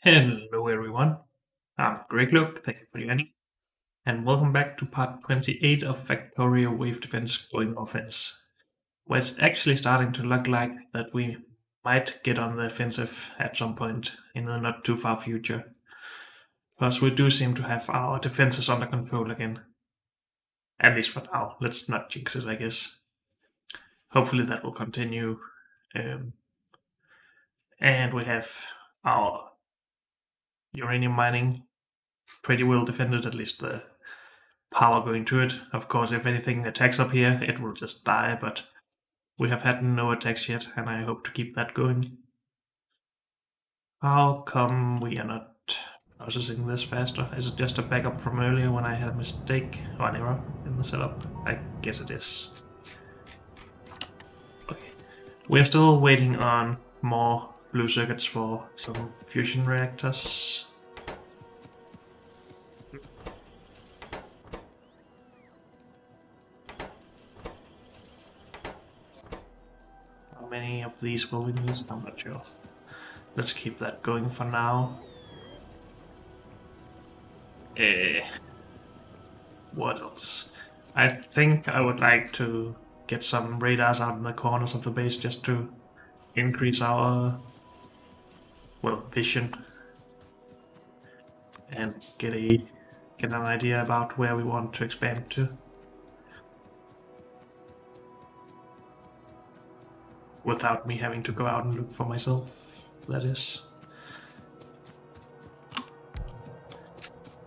Hello everyone, I'm Greg Look, thank you for joining, and welcome back to part 28 of Factorio Wave Defense going offense, where it's actually starting to look like that we might get on the offensive at some point in the not too far future, because we do seem to have our defenses under control again. At least for now, let's not jinx it, I guess. Hopefully that will continue, and we have our uranium mining pretty well defended, at least the power going to it. Of course, if anything attacks up here, it will just die, but we have had no attacks yet, and I hope to keep that going. How come we are not processing this faster? Is it just a backup from earlier when I had a mistake or an error in the setup? I guess it is. Okay. We're still waiting on more blue circuits for some fusion reactors. How many of these will we need? I'm not sure. Let's keep that going for now. What else? I think I would like to get some radars out in the corners of the base just to increase our, vision and get an idea about where we want to expand to. Without me having to go out and look for myself, that is.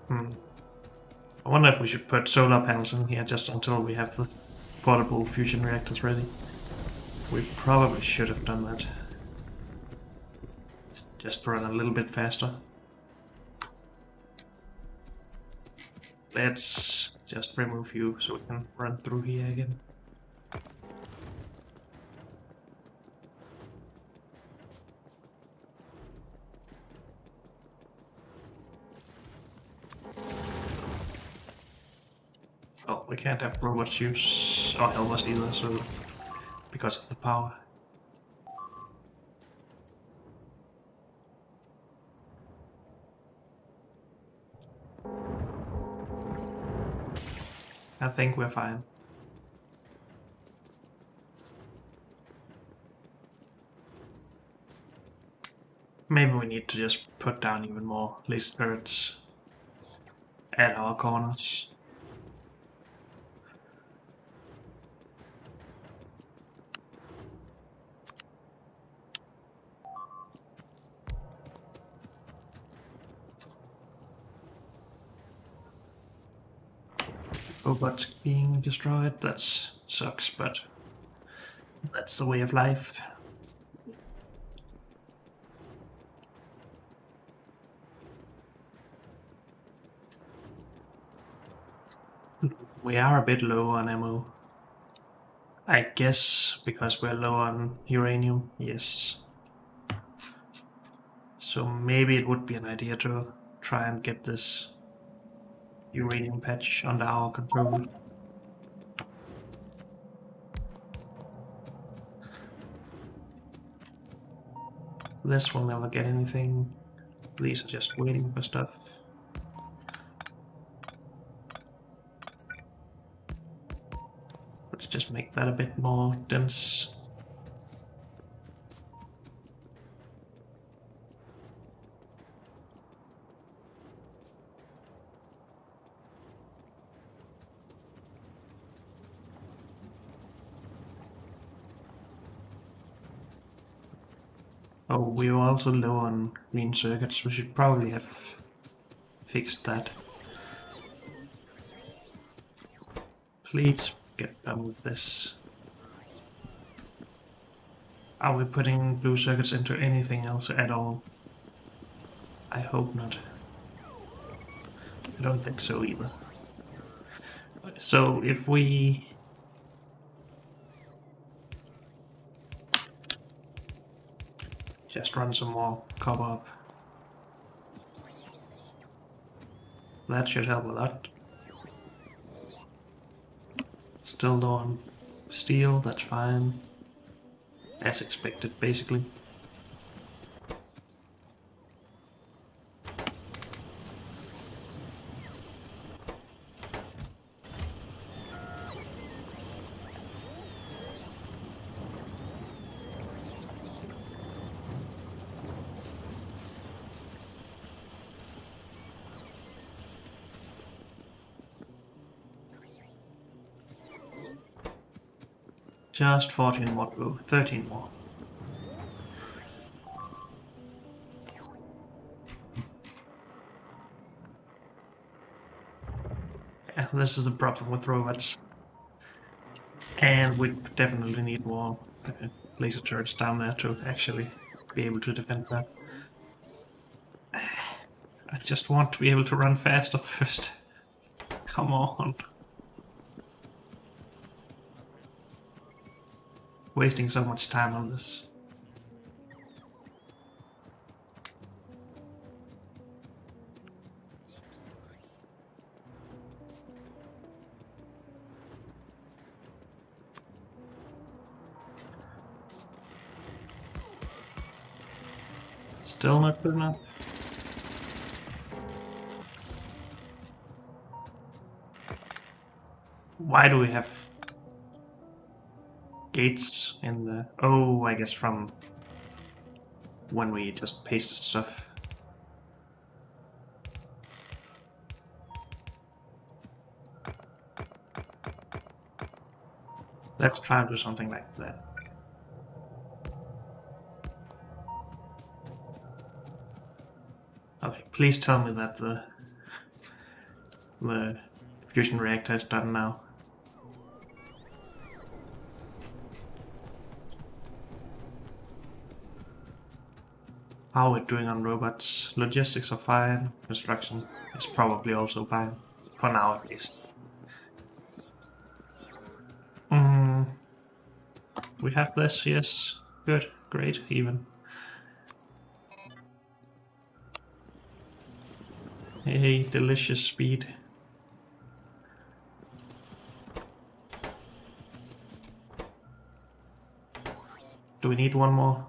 I wonder if we should put solar panels in here just until we have the portable fusion reactors ready. We probably should have done that. Just to run a little bit faster. Let's just remove you so we can run through here again. Oh, we can't have robots use or help us either, so because of the power. I think we're fine. Maybe we need to just put down even more laser turrets at our corners. Robots being destroyed, that sucks, but that's the way of life. We are a bit low on ammo. I guess because we're low on uranium, yes. So maybe it would be an idea to try and get this uranium patch under our control. This will never get anything. These are just waiting for stuff. Let's just make that a bit more dense. Oh, we were also low on green circuits. We should probably have fixed that. Please get done with this. Are we putting blue circuits into anything else at all? I hope not. I don't think so either. So if we just run some more copper up, that should help a lot. Still low on steel, that's fine. As expected, basically. Just 14 more to go. 13 more. Yeah, this is the problem with robots. And we definitely need more laser turrets down there to actually be able to defend that. I just want to be able to run faster first. Come on. Wasting so much time on this. Still not good enough. Why do we have gates in the... Oh, I guess from when we just pasted stuff. Let's try and do something like that. Okay, please tell me that the fusion reactor is done now. How are we doing on robots? Logistics are fine. Construction is probably also fine. For now, at least. We have this, yes. Good, great, even. Hey, delicious speed. Do we need one more?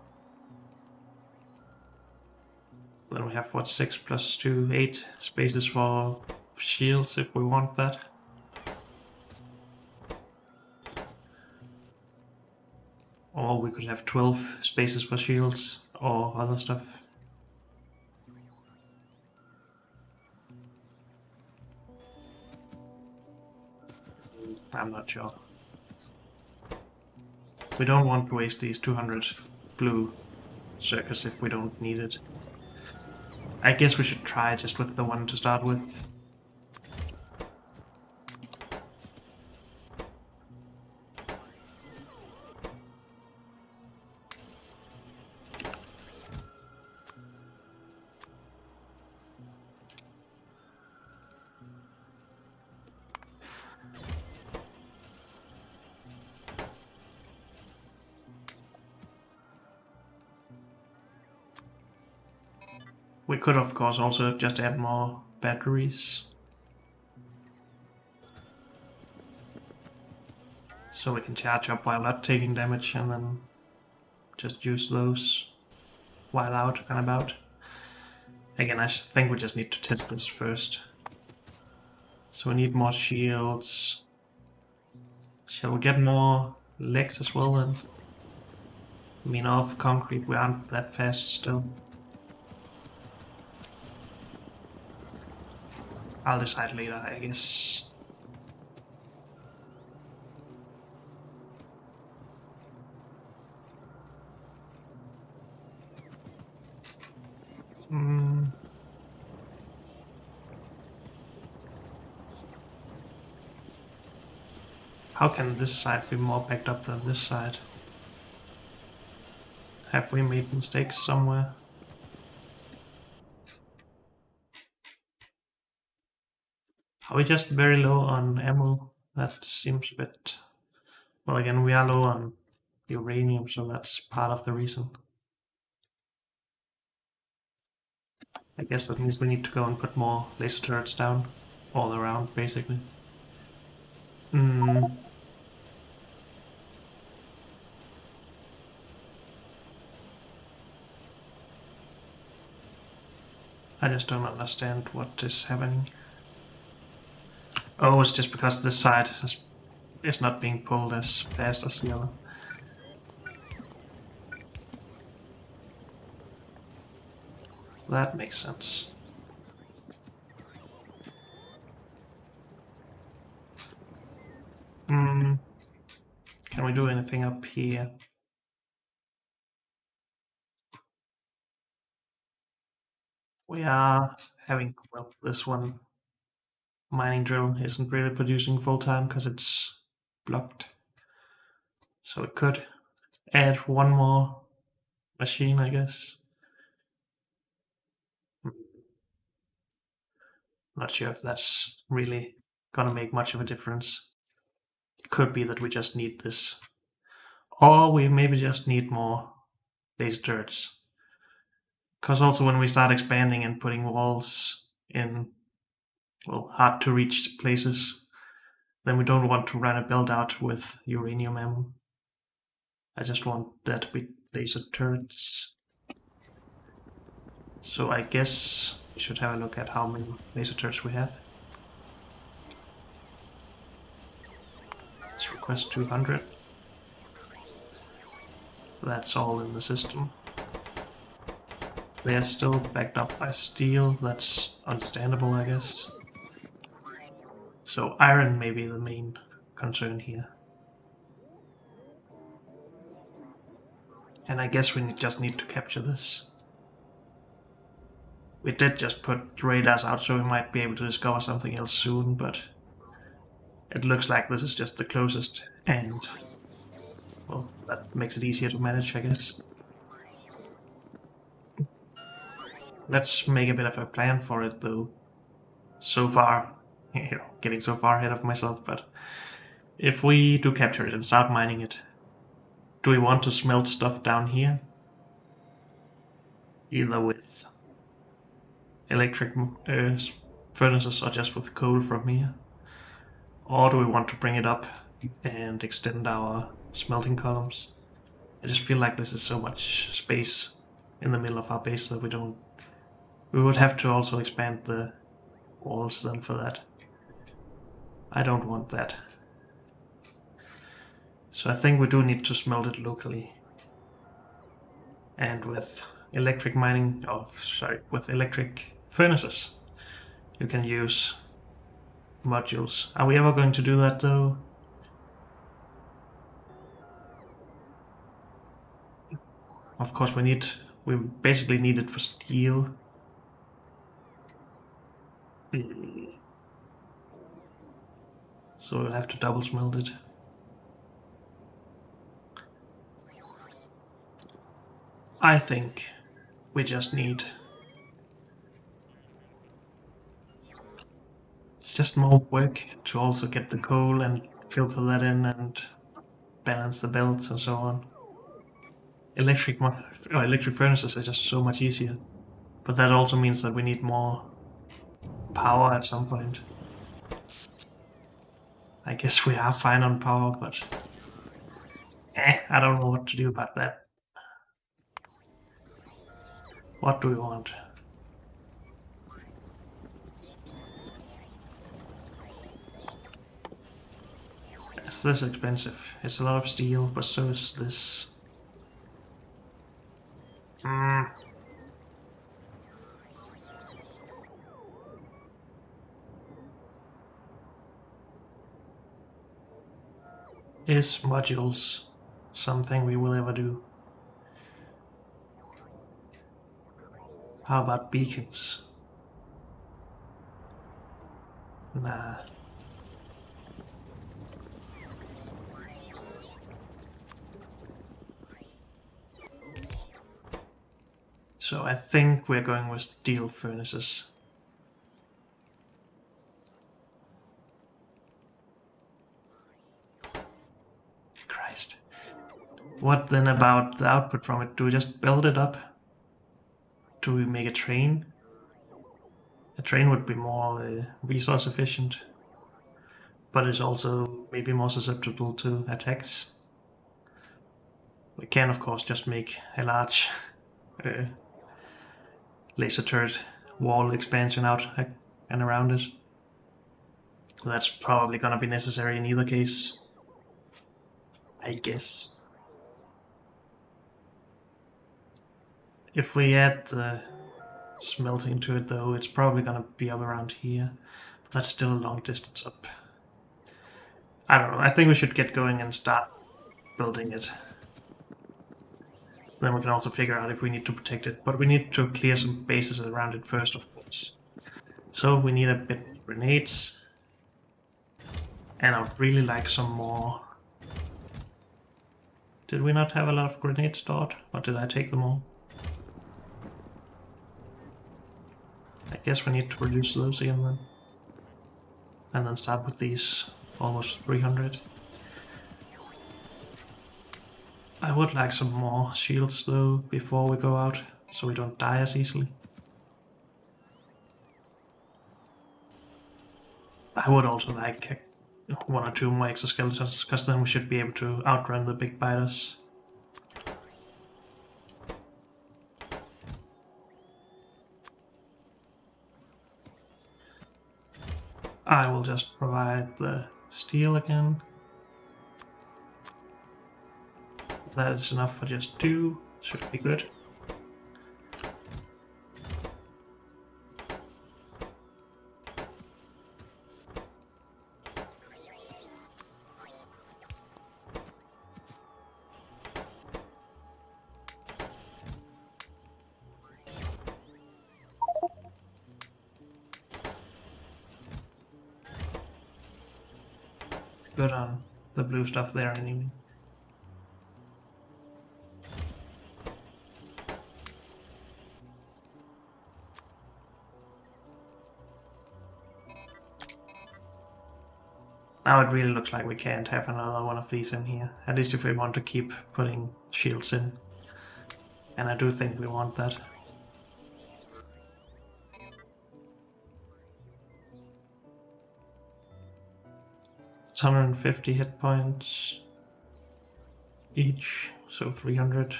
Then we have, what, 6 plus 2, 8 spaces for shields if we want that. Or we could have 12 spaces for shields or other stuff. I'm not sure. We don't want to waste these 200 blue circuits if we don't need it. I guess we should try just with the one to start with. We could, of course, also just add more batteries. So we can charge up while not taking damage and then just use those while out and about. Again, I think we just need to test this first. So we need more shields. Shall we get more legs as well then? I mean, off concrete we aren't that fast still. I'll decide later, I guess. How can this side be more backed up than this side? Have we made mistakes somewhere? Are we just very low on ammo? That seems a bit... Well, again, we are low on uranium, so that's part of the reason. I guess that means we need to go and put more laser turrets down all around, basically. I just don't understand what is happening. Oh, it's just because this side is not being pulled as fast as the other. That makes sense. Can we do anything up here? We are having, well, this one mining drill isn't really producing full time because it's blocked. So we could add one more machine, I guess. Not sure if that's really gonna make much of a difference. It could be that we just need this. Or we maybe just need more laser turrets. Because also when we start expanding and putting walls in, well, hard to reach places, then we don't want to run a build out with uranium ammo. I just want that to be laser turrets. So I guess we should have a look at how many laser turrets we have. Let's request 200. That's all in the system. They are still backed up by steel. That's understandable, I guess. So iron may be the main concern here. And I guess we just need to capture this. We did just put radars out, so we might be able to discover something else soon, but it looks like this is just the closest, and well, that makes it easier to manage, I guess. Let's make a bit of a plan for it, though. So far, getting so far ahead of myself, but if we do capture it and start mining it, do we want to smelt stuff down here? Either with electric furnaces or just with coal from here? Or do we want to bring it up and extend our smelting columns? I just feel like this is so much space in the middle of our base that we would have to also expand the walls then for that. I don't want that. So I think we do need to smelt it locally. And with electric mining, with electric furnaces, you can use modules. Are we ever going to do that though? Of course we basically need it for steel. So we'll have to double smelt it. I think we just need... It's just more work to also get the coal and filter that in and balance the belts and so on. Electric furnaces are just so much easier. But that also means that we need more power at some point. I guess we are fine on power, but I don't know what to do about that. What do we want? Is this expensive? It's a lot of steel, but so is this. Is modules something we will ever do? How about beacons? Nah. So I think we're going with steel furnaces. Christ. What then about the output from it? Do we just build it up? Do we make a train? A train would be more resource efficient, but it's also maybe more susceptible to attacks. We can of course just make a large laser turret wall expansion out and around it. That's probably gonna be necessary in either case, I guess. If we add the smelting to it though, it's probably gonna be up around here. But that's still a long distance up. I don't know, I think we should get going and start building it. Then we can also figure out if we need to protect it, but we need to clear some bases around it first, of course. So we need a bit of grenades, and I would really like some more. Did we not have a lot of grenades stored, or did I take them all? I guess we need to reduce those again then. And then start with these almost 300. I would like some more shields though before we go out, so we don't die as easily. I would also like 1 or 2 more exoskeletons, because then we should be able to outrun the big biters. I will just provide the steel again. That is enough for just 2, should be good. Good on the blue stuff there anyway. Now it really looks like we can't have another one of these in here, at least if we want to keep putting shields in. And I do think we want that. It's 150 hit points each, so 300.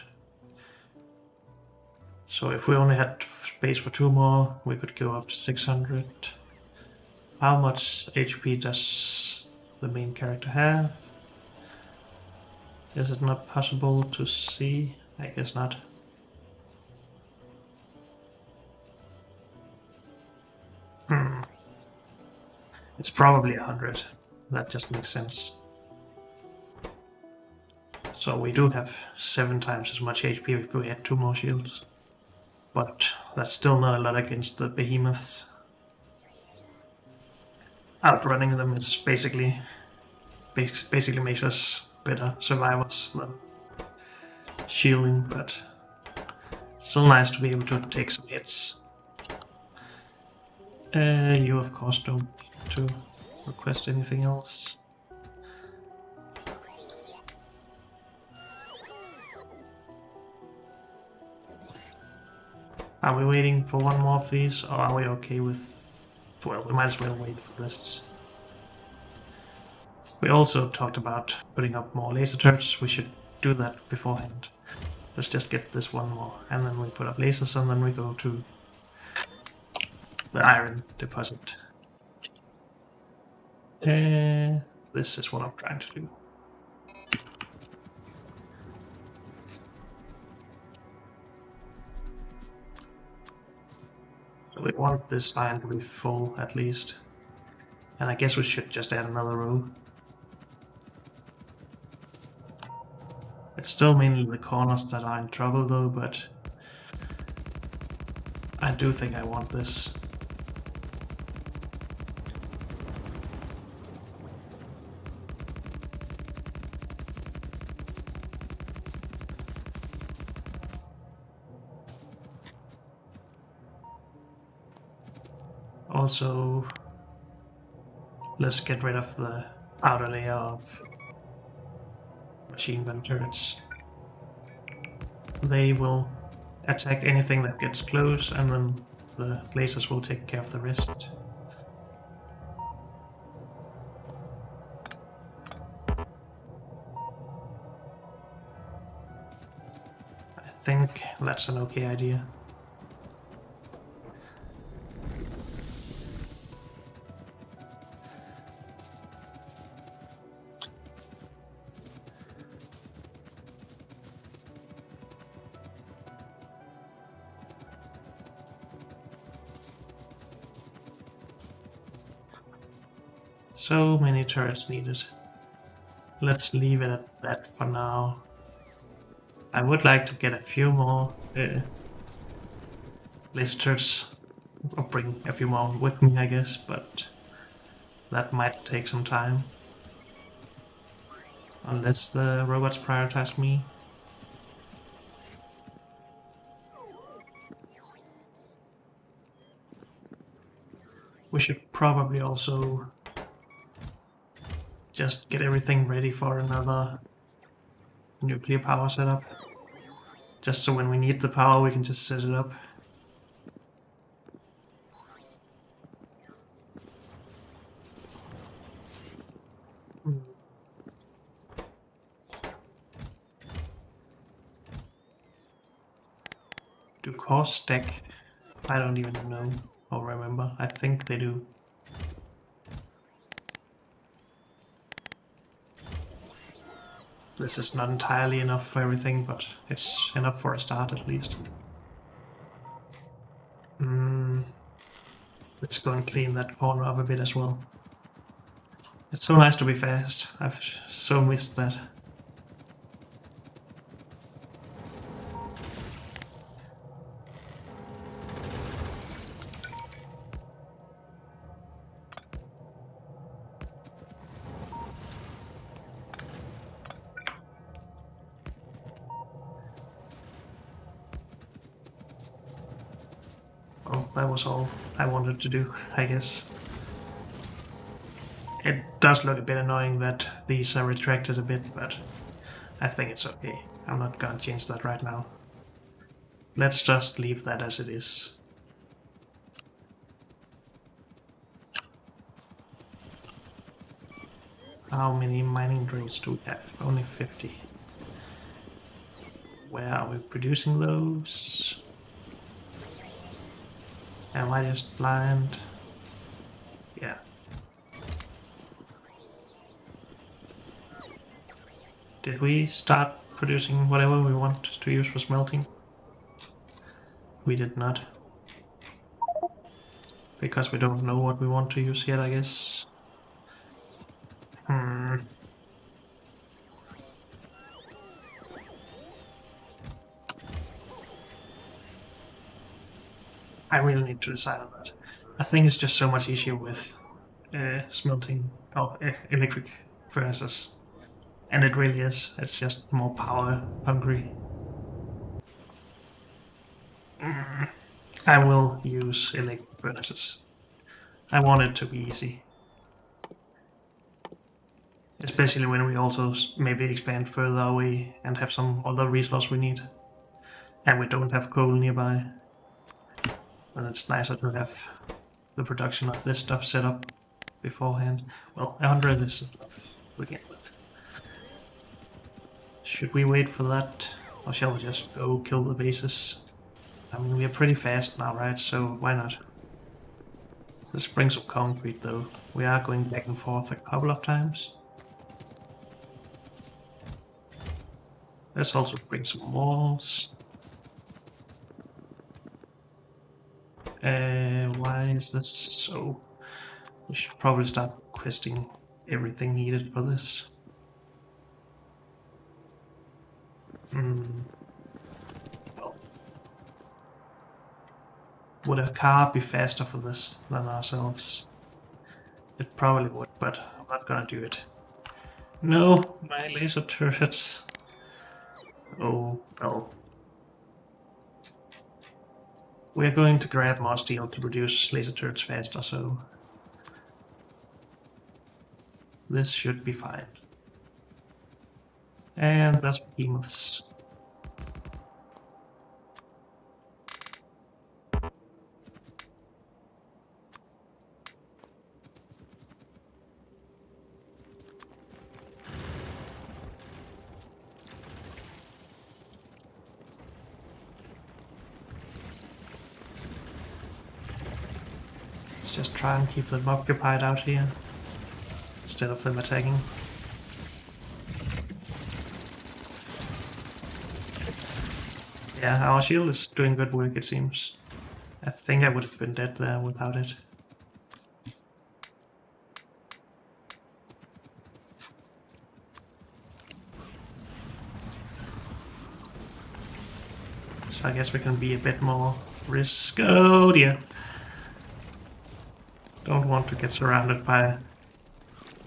So if we only had space for 2 more, we could go up to 600. How much HP does the main character have? Is it not possible to see? I guess not. It's probably 100. That just makes sense. So we do have 7 times as much HP if we had 2 more shields. But that's still not a lot against the behemoths. Outrunning them is basically makes us better survivors than shielding, but still nice to be able to take some hits. You of course don't need to request anything else. Are we waiting for 1 more of these, or are we okay with... Well, we might as well wait for this. We also talked about putting up more laser turrets. We should do that beforehand. Let's just get this 1 more, and then we put up lasers, and then we go to the iron deposit. This is what I'm trying to do. So we want this line to be full at least. And I guess we should just add another row. It's still mainly the corners that are in trouble though, but I do think I want this. Also, let's get rid of the outer layer of machine gun turrets. They will attack anything that gets close, and then the lasers will take care of the rest. I think that's an okay idea. So many turrets needed. let's leave it at that for now. I would like to get a few more laser turrets, or bring a few more with me, I guess, but that might take some time. Unless the robots prioritize me. We should probably also just get everything ready for another nuclear power setup. Just so when we need the power, we can just set it up. Do cores stack? I don't even know or remember. I think they do. This is not entirely enough for everything, but it's enough for a start at least. Let's go and clean that corner up a bit as well. It's so nice to be fast. I've so missed that. Well, that was all I wanted to do, I guess. It does look a bit annoying that these are retracted a bit, but I think it's okay. I'm not gonna change that right now. Let's just leave that as it is. How many mining drills do we have? Only 50. Where are we producing those? Am I just blind? Yeah. Did we start producing whatever we want to use for smelting? We did not. Because we don't know what we want to use yet, I guess. I really need to decide on that. I think it's just so much easier with smelting or electric furnaces. And it really is. It's just more power hungry. I will use electric furnaces. I want it to be easy. Especially when we also maybe expand further away and have some other resource we need. And we don't have coal nearby. And it's nicer to have the production of this stuff set up beforehand. Well, 100 is enough to begin with. Should we wait for that? Or shall we just go kill the bases? I mean, we are pretty fast now, right? So why not? Let's bring some concrete though. We are going back and forth a couple of times. Let's also bring some walls. Why is this so? We should probably start requesting everything needed for this. Well, would a car be faster for this than ourselves? It probably would, but I'm not gonna do it. No, my laser turrets. Oh, well. We're going to grab more steel to produce laser turrets faster, so this should be fine. And that's behemoths. Let's just try and keep them occupied out here, instead of them attacking. Yeah, our shield is doing good work, it seems. I think I would have been dead there without it. So I guess we can be a bit more risk. Oh dear. Don't want to get surrounded by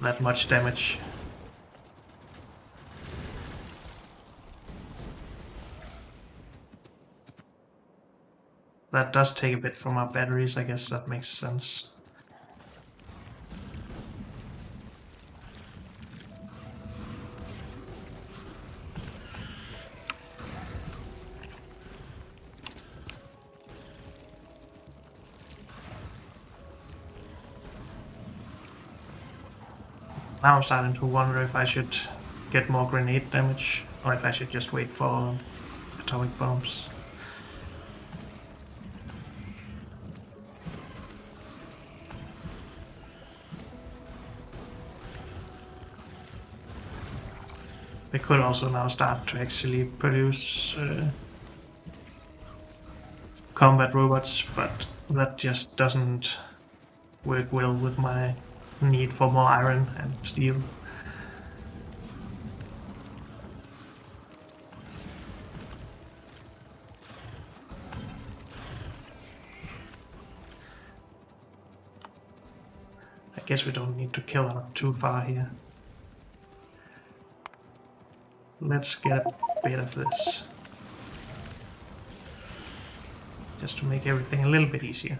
that much damage. That does take a bit from our batteries, I guess that makes sense. Now I'm starting to wonder if I should get more grenade damage, or if I should just wait for atomic bombs. They could also now start to actually produce combat robots, but that just doesn't work well with my need for more iron and steel. I guess we don't need to kill them too far here. Let's get a bit of this. Just to make everything a little bit easier.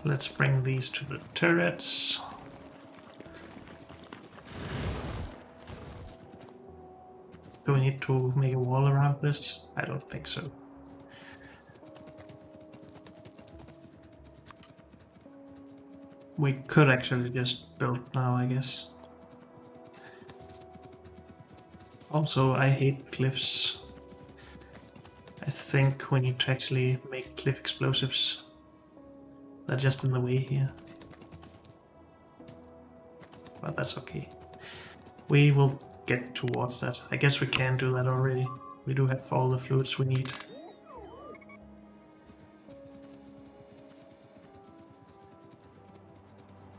Let's bring these to the turrets. Do we need to make a wall around this? I don't think so. We could actually just build now, I guess. Also, I hate cliffs. I think we need to actually make cliff explosives. They're just in the way here. But that's okay. We will get towards that. I guess we can do that already. We do have all the fluids we need.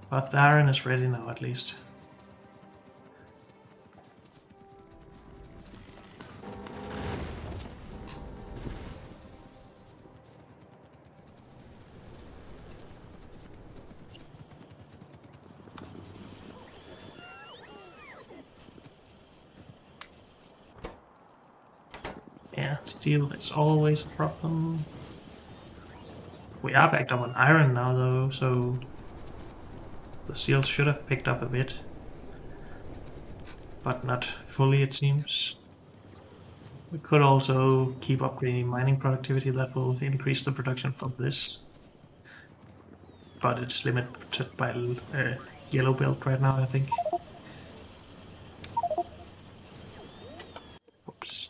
But the iron is ready now, at least. Yeah, steel is always a problem. We are backed up on iron now, though, so the steel should have picked up a bit. But not fully, it seems. We could also keep upgrading mining productivity. That will increase the production from this. But it's limited by yellow belt right now, I think. Whoops.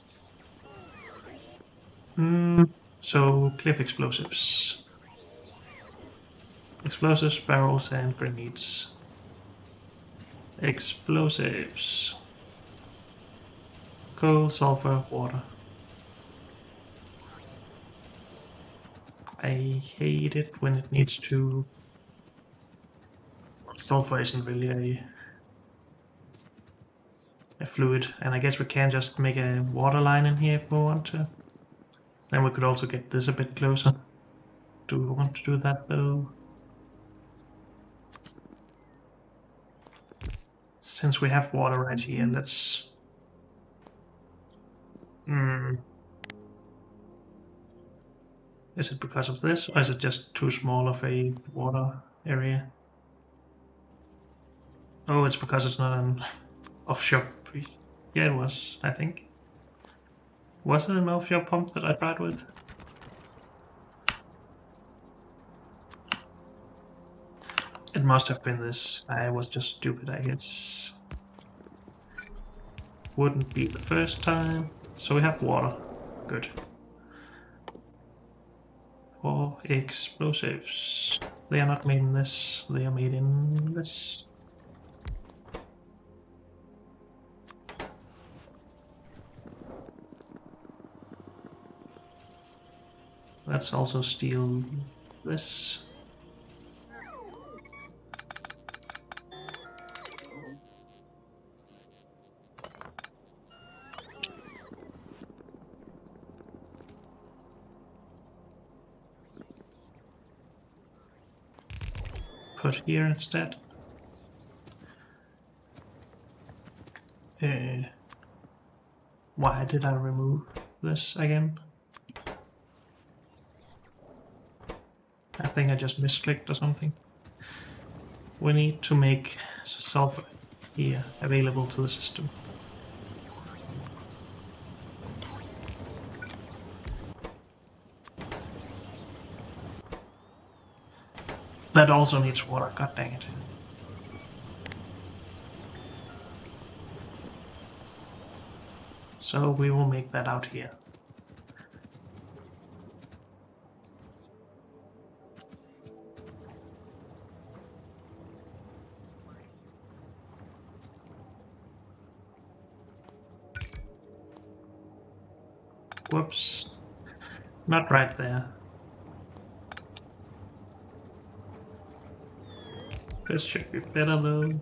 So, cliff explosives. Explosives, barrels, and grenades. Explosives. Coal, sulfur, water. I hate it when it needs to... Sulfur isn't really a fluid, and I guess we can just make a water line in here if we want to. Then we could also get this a bit closer. Do we want to do that though? Since we have water right here, let's... Is it because of this, or is it just too small of a water area? Oh, it's because it's not an offshore... Yeah, it was, I think. Was it an offshore pump that I tried with? It must have been this. I was just stupid, I guess. Wouldn't be the first time. So we have water. Good. For explosives. They are not made in this. They are made in this. Let's also steal this. put here instead. Why did I remove this again? I think I just misclicked or something. We need to make sulfur here available to the system. That also needs water, god dang it. So we will make that out here. Whoops. Not right there. This should be better though.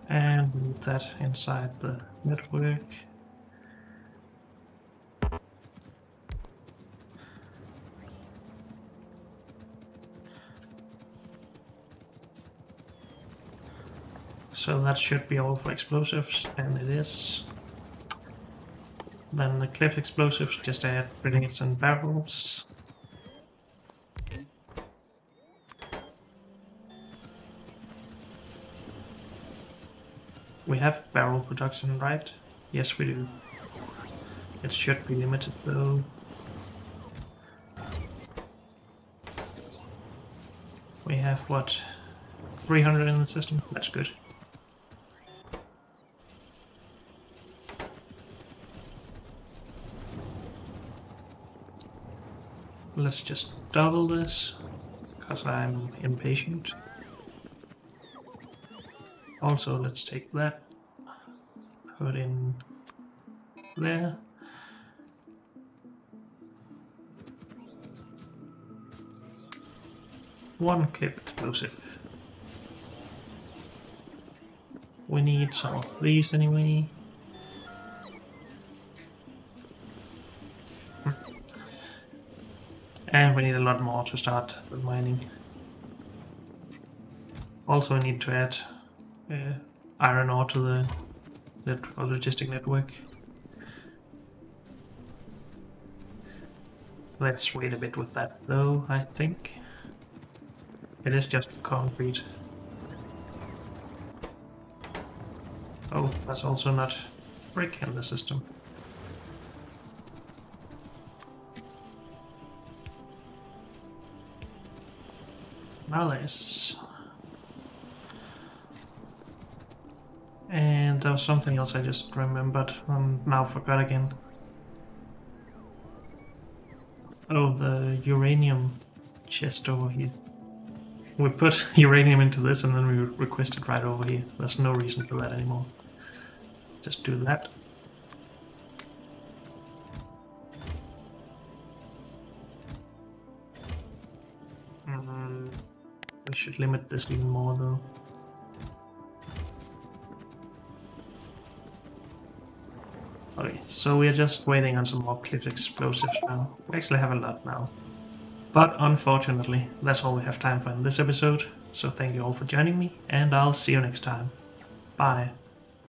And move that inside the network. So that should be all for explosives, and it is. Then the cliff explosives, just add grenades and barrels. We have barrel production, right? Yes, we do. It should be limited though. We have what? 300 in the system? That's good. Let's just double this, because I'm impatient. Also, let's take that, put in there. One clip explosive. We need some of these anyway. And we need a lot more to start the mining. Also, we need to add iron ore to the logistic network. Let's wait a bit with that though, I think. It is just concrete. Oh, that's also not brick in the system. Nice. And there was something else I just remembered and now forgot again. Oh, the uranium chest over here. We put uranium into this and then we request it right over here. There's no reason for that anymore. Just do that. We should limit this even more though. Okay, so we are just waiting on some more cliff explosives now. We actually have a lot now. But unfortunately, that's all we have time for in this episode. So thank you all for joining me, and I'll see you next time. Bye.